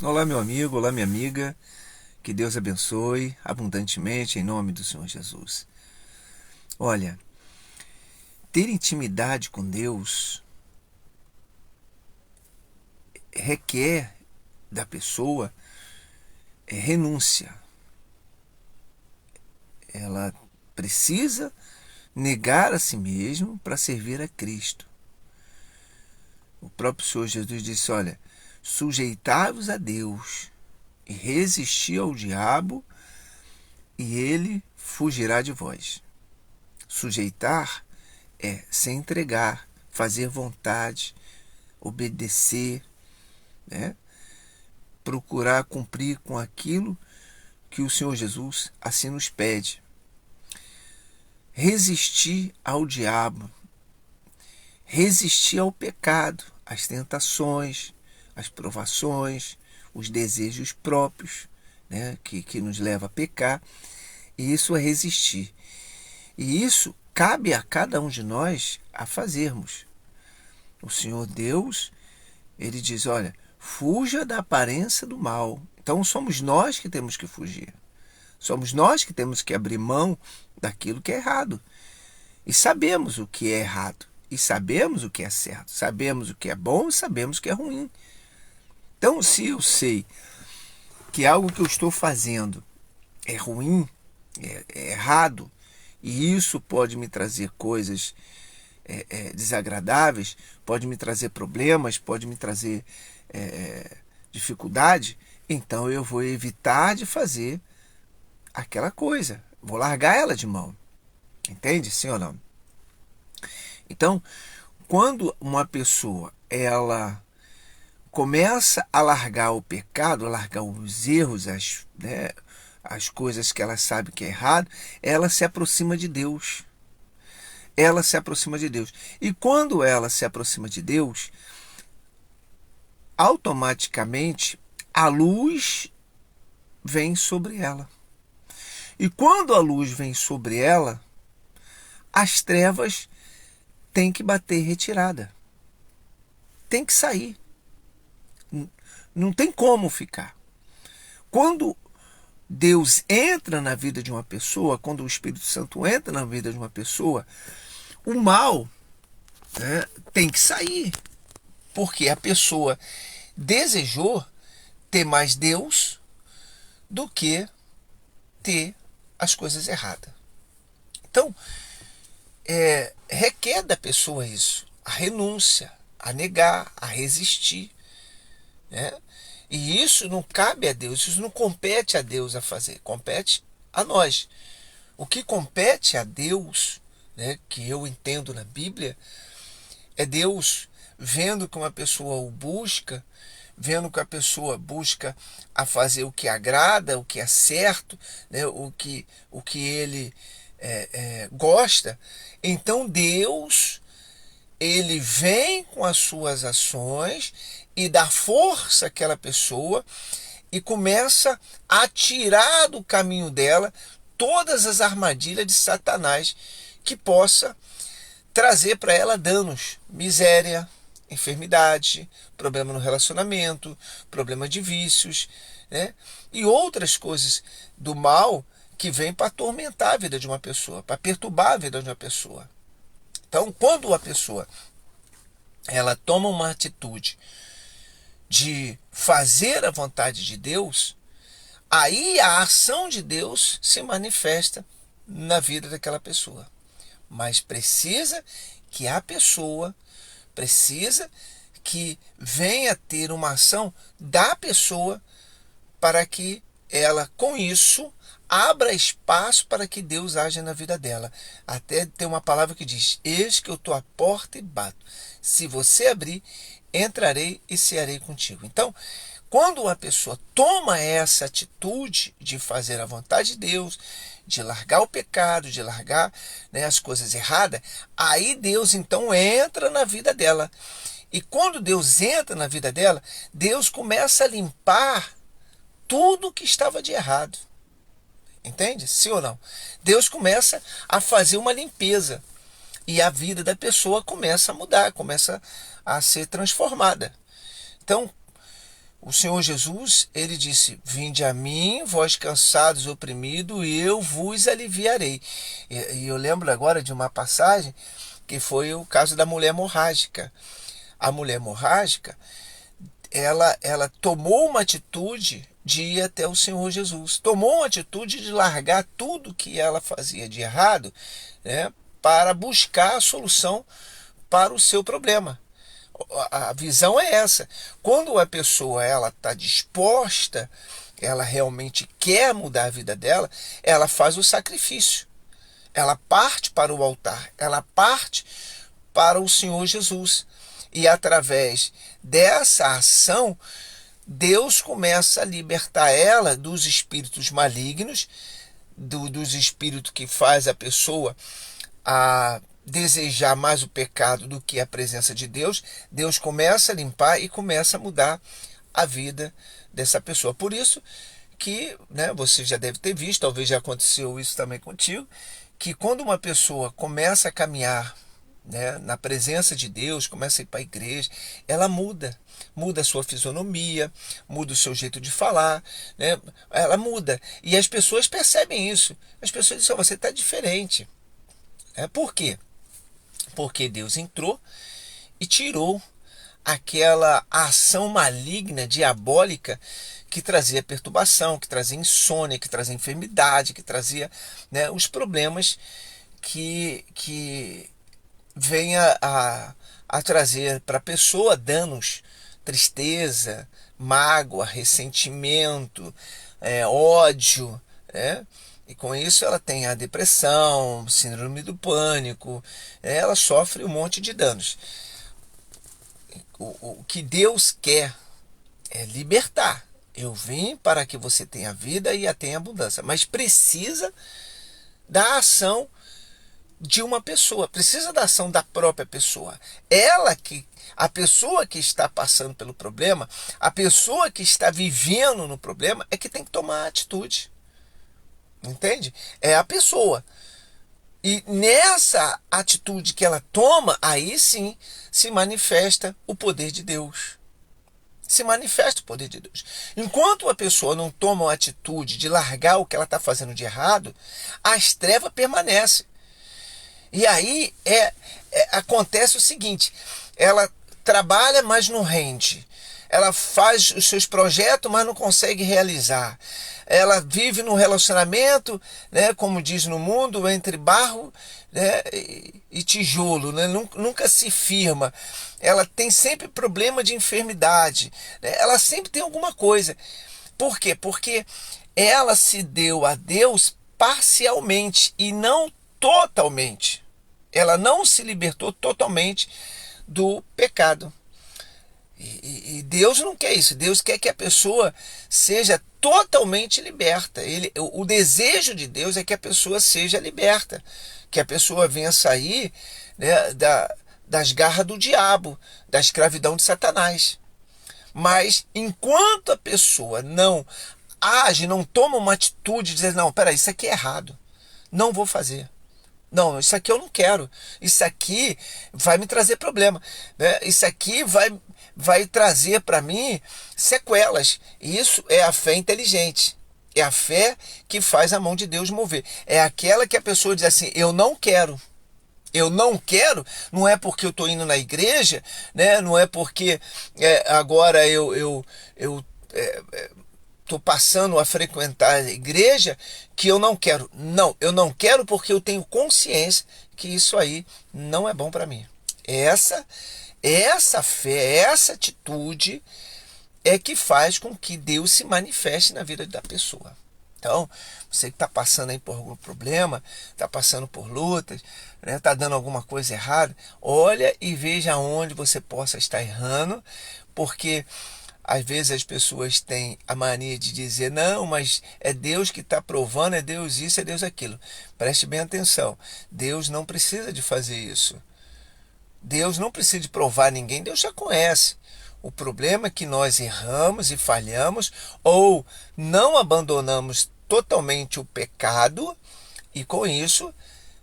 Olá, meu amigo, olá, minha amiga. Que Deus abençoe abundantemente em nome do Senhor Jesus. Olha, ter intimidade com Deus requer da pessoa renúncia. Ela precisa negar a si mesmo para servir a Cristo. O próprio Senhor Jesus disse: olha, sujeitai-vos a Deus e resisti ao diabo, e ele fugirá de vós. Sujeitar é se entregar, fazer vontade, obedecer, né? Procurar cumprir com aquilo que o Senhor Jesus assim nos pede. Resistir ao diabo, resistir ao pecado, às tentações, às provações, os desejos próprios, né? que nos leva a pecar. E isso é resistir. E isso cabe a cada um de nós a fazermos. O Senhor Deus, ele diz, olha, fuja da aparência do mal. Então somos nós que temos que fugir. Somos nós que temos que abrir mão daquilo que é errado. E sabemos o que é errado. E sabemos o que é certo. Sabemos o que é bom e sabemos o que é ruim. Então, se eu sei que algo que eu estou fazendo é ruim, é errado, e isso pode me trazer coisas desagradáveis, pode me trazer problemas, pode me trazer dificuldade, então eu vou evitar de fazer aquela coisa. Vou largar ela de mão. Entende? Sim ou não? Então, quando uma pessoa ela começa a largar o pecado, a largar os erros, as coisas que ela sabe que é errado, ela se aproxima de Deus. Ela se aproxima de Deus. E quando ela se aproxima de Deus, automaticamente a luz vem sobre ela. E quando a luz vem sobre ela, as trevas têm que bater retirada. Tem que sair. Não tem como ficar. Quando Deus entra na vida de uma pessoa, quando o Espírito Santo entra na vida de uma pessoa, o mal, né, tem que sair. Porque a pessoa desejou ter mais Deus do que ter as coisas erradas. Então, requer da pessoa isso, a renúncia, a negar, a resistir, né? E isso não cabe a Deus, isso não compete a Deus a fazer, compete a nós. O que compete a Deus, né, que eu entendo na Bíblia, é Deus vendo que uma pessoa o busca, vendo que a pessoa busca a fazer o que agrada, o que é certo, né, o que ele gosta. Então Deus, ele vem com as suas ações e dá força àquela pessoa e começa a tirar do caminho dela todas as armadilhas de Satanás que possa trazer para ela danos, miséria, enfermidade, problema no relacionamento, problema de vícios, né? E outras coisas do mal que vem para atormentar a vida de uma pessoa, para perturbar a vida de uma pessoa. Então, quando a pessoa ela toma uma atitude de fazer a vontade de Deus, aí a ação de Deus se manifesta na vida daquela pessoa. Mas precisa que a pessoa, precisa que venha ter uma ação da pessoa para que ela, com isso, abra espaço para que Deus haja na vida dela. Até tem uma palavra que diz: eis que eu estou à porta e bato. Se você abrir, entrarei e cearei contigo. Então, quando uma pessoa toma essa atitude de fazer a vontade de Deus, de largar o pecado, de largar, né, as coisas erradas, aí Deus então entra na vida dela. E quando Deus entra na vida dela, Deus começa a limpar tudo que estava de errado. Entende? Sim ou não? Deus começa a fazer uma limpeza. E a vida da pessoa começa a mudar, começa a ser transformada. Então, O Senhor Jesus, ele disse: vinde a mim, vós cansados e oprimidos, e eu vos aliviarei. E eu lembro agora de uma passagem que foi o caso da mulher hemorrágica. A mulher hemorrágica, ela tomou uma atitude de ir até o Senhor Jesus. Tomou uma atitude de largar tudo que ela fazia de errado, né, para buscar a solução para o seu problema. A visão é essa. Quando a pessoa ela está disposta, ela realmente quer mudar a vida dela, ela faz o sacrifício. Ela parte para o altar, ela parte para o Senhor Jesus. E através dessa ação, Deus começa a libertar ela dos espíritos malignos, dos espíritos que faz a pessoa a desejar mais o pecado do que a presença de Deus. Deus começa a limpar e começa a mudar a vida dessa pessoa. Por isso que, né, você já deve ter visto, talvez já aconteceu isso também contigo, que quando uma pessoa começa a caminhar, né, na presença de Deus, começa a ir para a igreja, ela muda a sua fisionomia, muda o seu jeito de falar, né, ela muda. E as pessoas percebem isso. As pessoas dizem: você está diferente. Por quê? Porque Deus entrou e tirou aquela ação maligna, diabólica, que trazia perturbação, que trazia insônia, que trazia enfermidade, que trazia, né, os problemas que vem a trazer para a pessoa danos, tristeza, mágoa, ressentimento, ódio, né? E com isso ela tem a depressão, síndrome do pânico, ela sofre um monte de danos. O que Deus quer é libertar. Eu vim para que você tenha vida e a tenha abundância, mas precisa da ação de uma pessoa, precisa da ação da própria pessoa. A pessoa que está passando pelo problema, a pessoa que está vivendo no problema é que tem que tomar atitude. Entende? É a pessoa. E nessa atitude que ela toma, aí sim se manifesta o poder de Deus. Se manifesta o poder de Deus. Enquanto a pessoa não toma a atitude de largar o que ela está fazendo de errado, as trevas permanecem. E aí acontece o seguinte: ela trabalha, mas não rende. Ela faz os seus projetos, mas não consegue realizar. Ela vive num relacionamento, né, como diz no mundo, entre barro, né, e tijolo, né, nunca se firma. Ela tem sempre problema de enfermidade, né, ela sempre tem alguma coisa. Por quê? Porque ela se deu a Deus parcialmente e não totalmente. Ela não se libertou totalmente do pecado. E Deus não quer isso. Deus quer que a pessoa seja totalmente liberta. O desejo de Deus é que a pessoa seja liberta, que a pessoa venha sair, né, das garras do diabo, da escravidão de Satanás. Mas enquanto a pessoa não age, não toma uma atitude de dizer: não, peraí, isso aqui é errado, não vou fazer. Não, isso aqui eu não quero. Isso aqui vai me trazer problema, né? Isso aqui vai trazer para mim sequelas. E isso é a fé inteligente. É a fé que faz a mão de Deus mover. É aquela que a pessoa diz assim: eu não quero. Eu não quero, não é porque eu estou indo na igreja, né? Não é porque agora eu estou passando a frequentar a igreja que eu não quero. Não, eu não quero porque eu tenho consciência que isso aí não é bom para mim. Essa fé, essa atitude é que faz com que Deus se manifeste na vida da pessoa. Então, você que está passando aí por algum problema, está passando por lutas, né, está dando alguma coisa errada, olha e veja onde você possa estar errando, porque às vezes as pessoas têm a mania de dizer: não, mas é Deus que está provando, é Deus isso, é Deus aquilo. Preste bem atenção, Deus não precisa de fazer isso. Deus não precisa de provar ninguém, Deus já conhece. O problema é que nós erramos e falhamos, ou não abandonamos totalmente o pecado, e com isso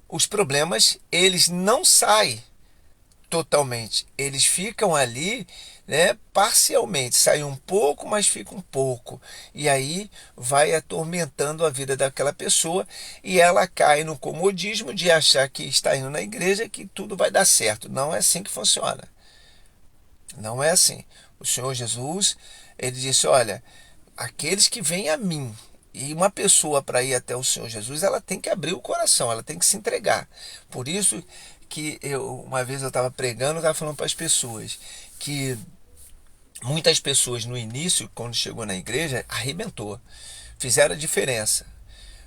os problemas eles não saem totalmente, eles ficam ali, né, parcialmente, sai um pouco, mas fica um pouco, e aí vai atormentando a vida daquela pessoa, e ela cai no comodismo de achar que está indo na igreja, que tudo vai dar certo. Não é assim que funciona. Não é assim. O Senhor Jesus, ele disse: olha, aqueles que vêm a mim. E uma pessoa, para ir até o Senhor Jesus, ela tem que abrir o coração, ela tem que se entregar. Por isso que uma vez eu estava pregando, eu estava falando para as pessoas que muitas pessoas no início, quando chegou na igreja, arrebentou, fizeram a diferença.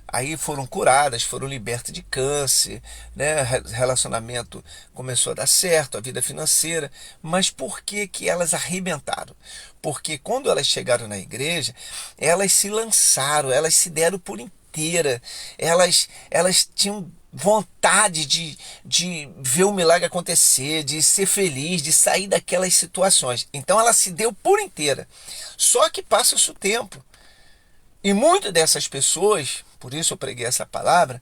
Aí foram curadas, foram libertas de câncer, né? Relacionamento começou a dar certo, a vida financeira. Mas por que que elas arrebentaram? Porque quando elas chegaram na igreja, elas se lançaram, elas se deram por inteira. Elas tinham vontade de ver o milagre acontecer, de ser feliz, de sair daquelas situações. Então ela se deu por inteira. Só que passa-se o tempo. E muitas dessas pessoas, por isso eu preguei essa palavra,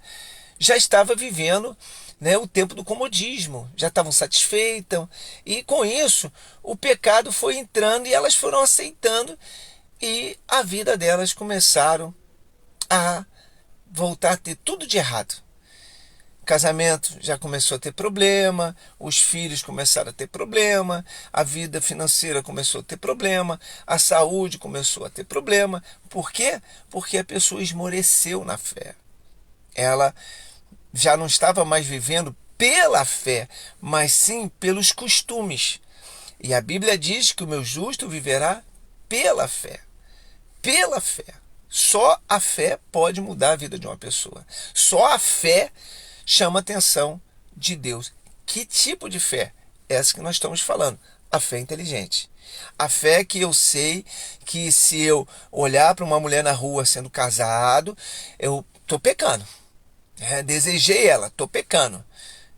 já estava vivendo, né, o tempo do comodismo, já estavam satisfeitas, e com isso o pecado foi entrando e elas foram aceitando, e a vida delas começaram a voltar a ter tudo de errado. Casamento já começou a ter problema, os filhos começaram a ter problema, a vida financeira começou a ter problema, a saúde começou a ter problema. Por quê? Porque a pessoa esmoreceu na fé. Ela já não estava mais vivendo pela fé, mas sim pelos costumes. E a Bíblia diz que o meu justo viverá pela fé. Pela fé. Só a fé pode mudar a vida de uma pessoa. Só a fé chama a atenção de Deus. Que tipo de fé? Essa que nós estamos falando. A fé inteligente. A fé que eu sei que se eu olhar para uma mulher na rua sendo casado, eu estou pecando. Desejei ela, estou pecando.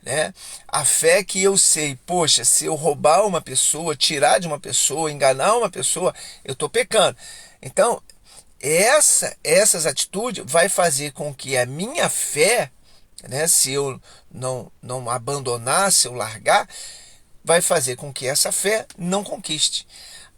Né? A fé que eu sei, poxa, se eu roubar uma pessoa, tirar de uma pessoa, enganar uma pessoa, eu estou pecando. Então, essas atitudes vai fazer com que a minha fé, né, se eu não abandonar, se eu largar, vai fazer com que essa fé não conquiste.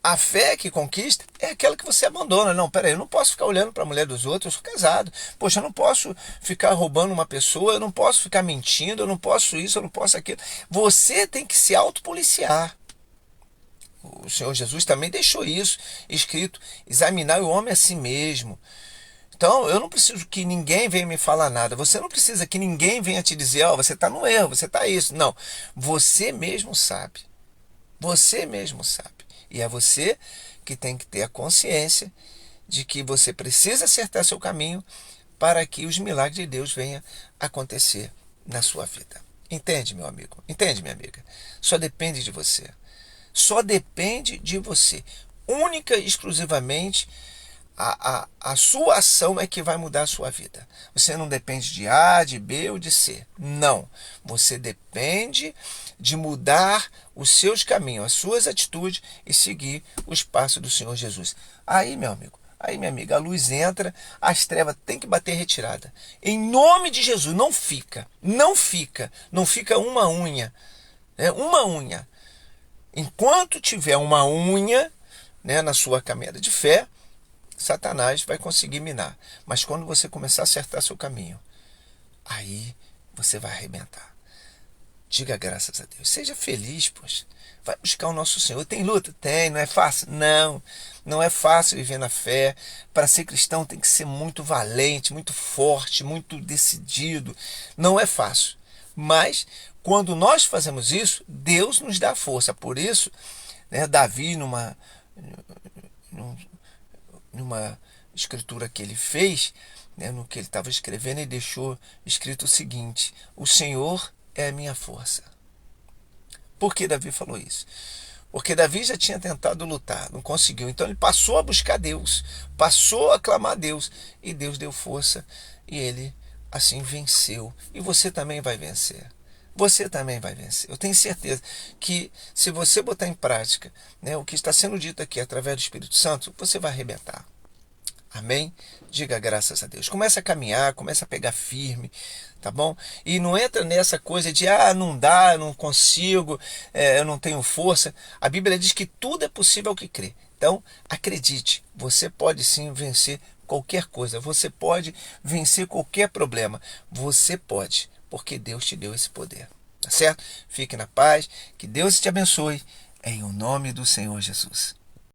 A fé que conquista é aquela que você abandona. Não, peraí, eu não posso ficar olhando para a mulher dos outros, eu sou casado. Poxa, eu não posso ficar roubando uma pessoa, eu não posso ficar mentindo, eu não posso isso, eu não posso aquilo. Você tem que se autopoliciar. O Senhor Jesus também deixou isso escrito: examinar o homem a si mesmo. Então, eu não preciso que ninguém venha me falar nada. Você não precisa que ninguém venha te dizer: ó, você está no erro, você está isso. Não, você mesmo sabe. Você mesmo sabe. E é você que tem que ter a consciência de que você precisa acertar seu caminho para que os milagres de Deus venham acontecer na sua vida. Entende, meu amigo? Entende, minha amiga? Só depende de você. Só depende de você. Única e exclusivamente a sua ação é que vai mudar a sua vida. Você não depende de A, de B ou de C. Não. Você depende de mudar os seus caminhos, as suas atitudes e seguir os passos do Senhor Jesus. Aí, meu amigo, aí, minha amiga, a luz entra, as trevas têm que bater retirada. Em nome de Jesus, não fica uma unha, né? Uma unha. Enquanto tiver uma unha, né, na sua caminhada de fé, Satanás vai conseguir minar. Mas quando você começar a acertar seu caminho, aí você vai arrebentar. Diga graças a Deus. Seja feliz, poxa. Vai buscar o nosso Senhor. Tem luta? Tem. Não é fácil? Não. Não é fácil viver na fé. Para ser cristão tem que ser muito valente, muito forte, muito decidido. Não é fácil. Mas quando nós fazemos isso, Deus nos dá força. Por isso, né, Davi, numa escritura que ele fez, né, no que ele estava escrevendo, ele deixou escrito o seguinte: o Senhor é a minha força. Por que Davi falou isso? Porque Davi já tinha tentado lutar, não conseguiu. Então ele passou a buscar Deus, passou a clamar a Deus, e Deus deu força, e ele assim venceu. E você também vai vencer. Você também vai vencer. Eu tenho certeza que se você botar em prática, né, o que está sendo dito aqui através do Espírito Santo, você vai arrebentar. Amém? Diga graças a Deus. Começa a caminhar, começa a pegar firme, tá bom? E não entra nessa coisa de, não dá, eu não consigo, eu não tenho força. A Bíblia diz que tudo é possível ao que crê. Então, acredite, você pode sim vencer qualquer coisa, você pode vencer qualquer problema, você pode, porque Deus te deu esse poder, tá certo? Fique na paz, que Deus te abençoe, em o nome do Senhor Jesus.